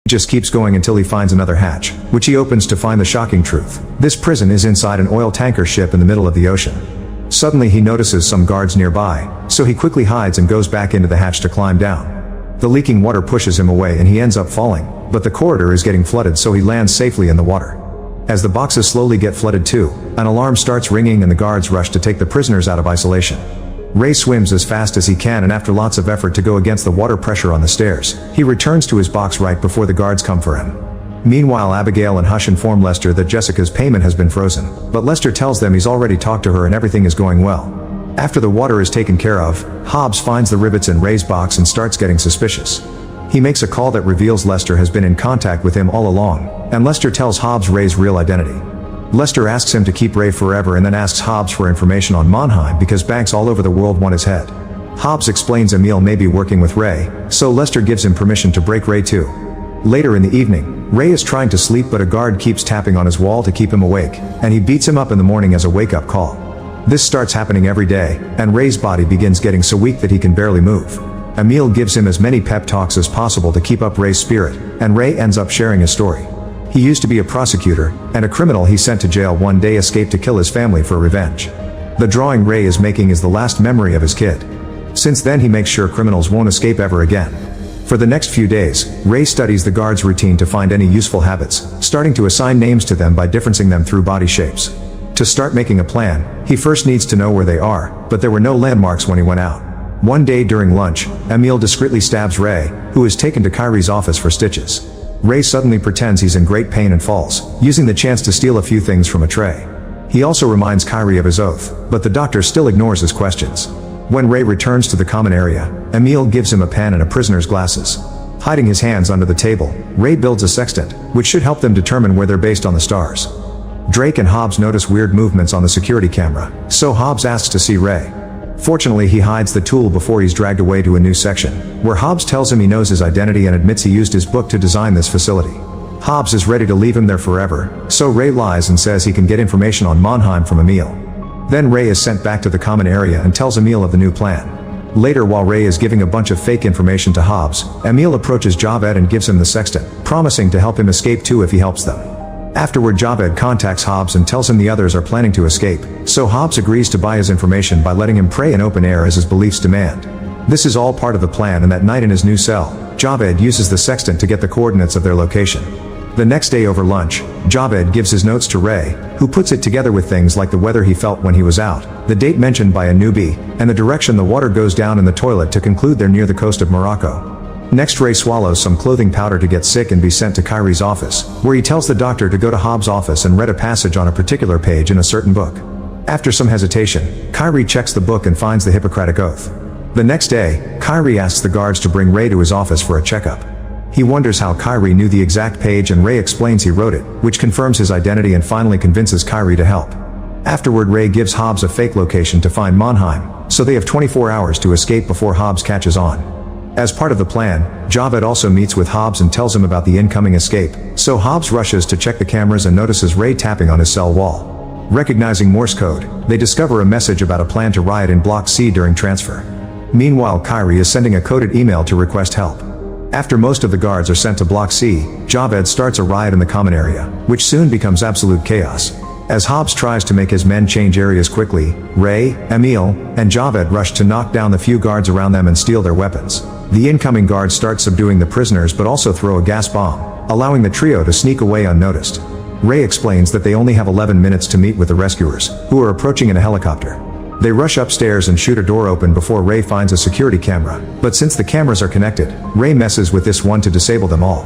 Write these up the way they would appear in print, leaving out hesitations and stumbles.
Just keeps going until he finds another hatch, which he opens to find the shocking truth. This prison is inside an oil tanker ship in the middle of the ocean. Suddenly he notices some guards nearby, so he quickly hides and goes back into the hatch to climb down. The leaking water pushes him away and he ends up falling, but the corridor is getting flooded, so he lands safely in the water. As the boxes slowly get flooded too, an alarm starts ringing and the guards rush to take the prisoners out of isolation. Ray swims as fast as he can, and after lots of effort to go against the water pressure on the stairs, he returns to his box right before the guards come for him. Meanwhile, Abigail and Hush inform Lester that Jessica's payment has been frozen, but Lester tells them he's already talked to her and everything is going well. After the water is taken care of, Hobbs finds the rivets in Ray's box and starts getting suspicious. He makes a call that reveals Lester has been in contact with him all along, and Lester tells Hobbs Ray's real identity. Lester asks him to keep Ray forever and then asks Hobbs for information on Mannheim because banks all over the world want his head. Hobbs explains Emil may be working with Ray, so Lester gives him permission to break Ray too. Later in the evening, Ray is trying to sleep, but a guard keeps tapping on his wall to keep him awake, and he beats him up in the morning as a wake-up call. This starts happening every day, and Ray's body begins getting so weak that he can barely move. Emil gives him as many pep talks as possible to keep up Ray's spirit, and Ray ends up sharing his story. He used to be a prosecutor, and a criminal he sent to jail one day escaped to kill his family for revenge. The drawing Ray is making is the last memory of his kid. Since then he makes sure criminals won't escape ever again. For the next few days, Ray studies the guards' routine to find any useful habits, starting to assign names to them by differencing them through body shapes. To start making a plan, he first needs to know where they are, but there were no landmarks when he went out. One day during lunch, Emil discreetly stabs Ray, who is taken to Kyrie's office for stitches. Ray suddenly pretends he's in great pain and falls, using the chance to steal a few things from a tray. He also reminds Kyrie of his oath, but the doctor still ignores his questions. When Ray returns to the common area, Emil gives him a pen and a prisoner's glasses. Hiding his hands under the table, Ray builds a sextant, which should help them determine where they're based on the stars. Drake and Hobbs notice weird movements on the security camera, so Hobbs asks to see Ray. Fortunately, he hides the tool before he's dragged away to a new section, where Hobbs tells him he knows his identity and admits he used his book to design this facility. Hobbs is ready to leave him there forever, so Ray lies and says he can get information on Mannheim from Emil. Then Ray is sent back to the common area and tells Emil of the new plan. Later, while Ray is giving a bunch of fake information to Hobbs, Emil approaches Javed and gives him the sextant, promising to help him escape too if he helps them. Afterward, Javed contacts Hobbs and tells him the others are planning to escape, so Hobbs agrees to buy his information by letting him pray in open air as his beliefs demand. This is all part of the plan, and that night in his new cell, Javed uses the sextant to get the coordinates of their location. The next day over lunch, Javed gives his notes to Ray, who puts it together with things like the weather he felt when he was out, the date mentioned by a newbie, and the direction the water goes down in the toilet to conclude they're near the coast of Morocco. Next, Ray swallows some clothing powder to get sick and be sent to Kyrie's office, where he tells the doctor to go to Hobbs' office and read a passage on a particular page in a certain book. After some hesitation, Kyrie checks the book and finds the Hippocratic Oath. The next day, Kyrie asks the guards to bring Ray to his office for a checkup. He wonders how Kyrie knew the exact page, and Ray explains he wrote it, which confirms his identity and finally convinces Kyrie to help. Afterward, Ray gives Hobbs a fake location to find Mannheim, so they have 24 hours to escape before Hobbs catches on. As part of the plan, Javed also meets with Hobbs and tells him about the incoming escape, so Hobbs rushes to check the cameras and notices Ray tapping on his cell wall. Recognizing Morse code, they discover a message about a plan to riot in Block C during transfer. Meanwhile, Kyrie is sending a coded email to request help. After most of the guards are sent to Block C, Javed starts a riot in the common area, which soon becomes absolute chaos. As Hobbs tries to make his men change areas quickly, Ray, Emil, and Javed rush to knock down the few guards around them and steal their weapons. The incoming guards start subduing the prisoners but also throw a gas bomb, allowing the trio to sneak away unnoticed. Ray explains that they only have 11 minutes to meet with the rescuers, who are approaching in a helicopter. They rush upstairs and shoot a door open before Ray finds a security camera, but since the cameras are connected, Ray messes with this one to disable them all.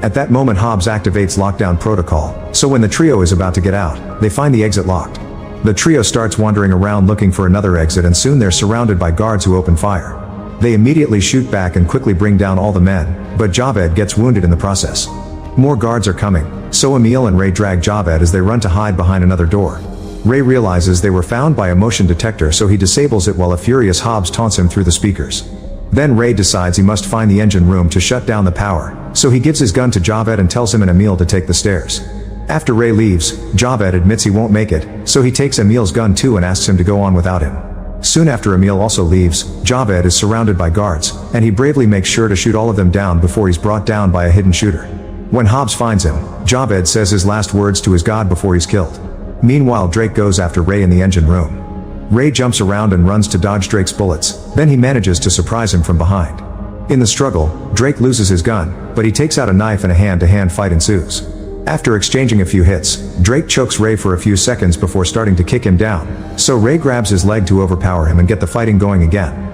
At that moment, Hobbs activates lockdown protocol, so when the trio is about to get out, they find the exit locked. The trio starts wandering around looking for another exit, and soon they're surrounded by guards who open fire. They immediately shoot back and quickly bring down all the men, but Javed gets wounded in the process. More guards are coming, so Emil and Ray drag Javed as they run to hide behind another door. Ray realizes they were found by a motion detector, so he disables it while a furious Hobbs taunts him through the speakers. Then Ray decides he must find the engine room to shut down the power, so he gives his gun to Javed and tells him and Emil to take the stairs. After Ray leaves, Javed admits he won't make it, so he takes Emil's gun too and asks him to go on without him. Soon after Emil also leaves, Javed is surrounded by guards, and he bravely makes sure to shoot all of them down before he's brought down by a hidden shooter. When Hobbs finds him, Javed says his last words to his god before he's killed. Meanwhile, Drake goes after Ray in the engine room. Ray jumps around and runs to dodge Drake's bullets, then he manages to surprise him from behind. In the struggle, Drake loses his gun, but he takes out a knife and a hand-to-hand fight ensues. After exchanging a few hits, Drake chokes Ray for a few seconds before starting to kick him down, so Ray grabs his leg to overpower him and get the fighting going again.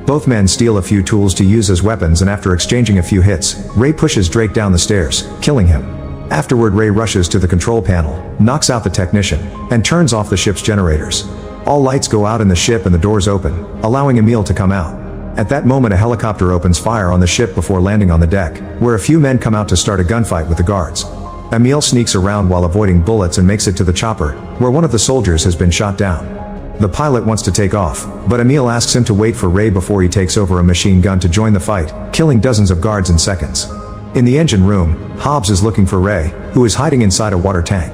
Both men steal a few tools to use as weapons, and after exchanging a few hits, Ray pushes Drake down the stairs, killing him. Afterward, Ray rushes to the control panel, knocks out the technician, and turns off the ship's generators. All lights go out in the ship and the doors open, allowing Emil to come out. At that moment, a helicopter opens fire on the ship before landing on the deck, where a few men come out to start a gunfight with the guards. Emil sneaks around while avoiding bullets and makes it to the chopper, where one of the soldiers has been shot down. The pilot wants to take off, but Emil asks him to wait for Ray before he takes over a machine gun to join the fight, killing dozens of guards in seconds. In the engine room, Hobbs is looking for Ray, who is hiding inside a water tank.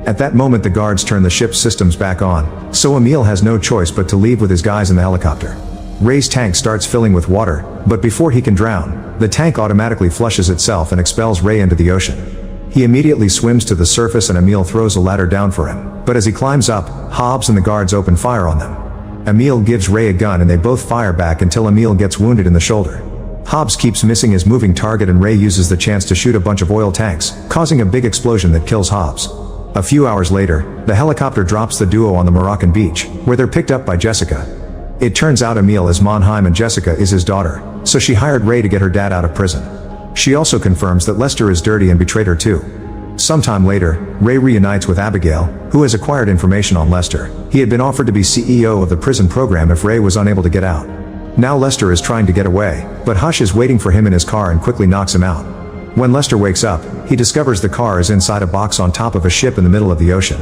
At that moment, the guards turn the ship's systems back on, so Emil has no choice but to leave with his guys in the helicopter. Ray's tank starts filling with water, but before he can drown, the tank automatically flushes itself and expels Ray into the ocean. He immediately swims to the surface and Emil throws a ladder down for him, but as he climbs up, Hobbs and the guards open fire on them. Emil gives Ray a gun and they both fire back until Emil gets wounded in the shoulder. Hobbs keeps missing his moving target and Ray uses the chance to shoot a bunch of oil tanks, causing a big explosion that kills Hobbs. A few hours later, the helicopter drops the duo on the Moroccan beach, where they're picked up by Jessica. It turns out Emil is Monheim and Jessica is his daughter, so she hired Ray to get her dad out of prison. She also confirms that Lester is dirty and betrayed her too. Sometime later, Ray reunites with Abigail, who has acquired information on Lester. He had been offered to be CEO of the prison program if Ray was unable to get out. Now Lester is trying to get away, but Hush is waiting for him in his car and quickly knocks him out. When Lester wakes up, he discovers the car is inside a box on top of a ship in the middle of the ocean.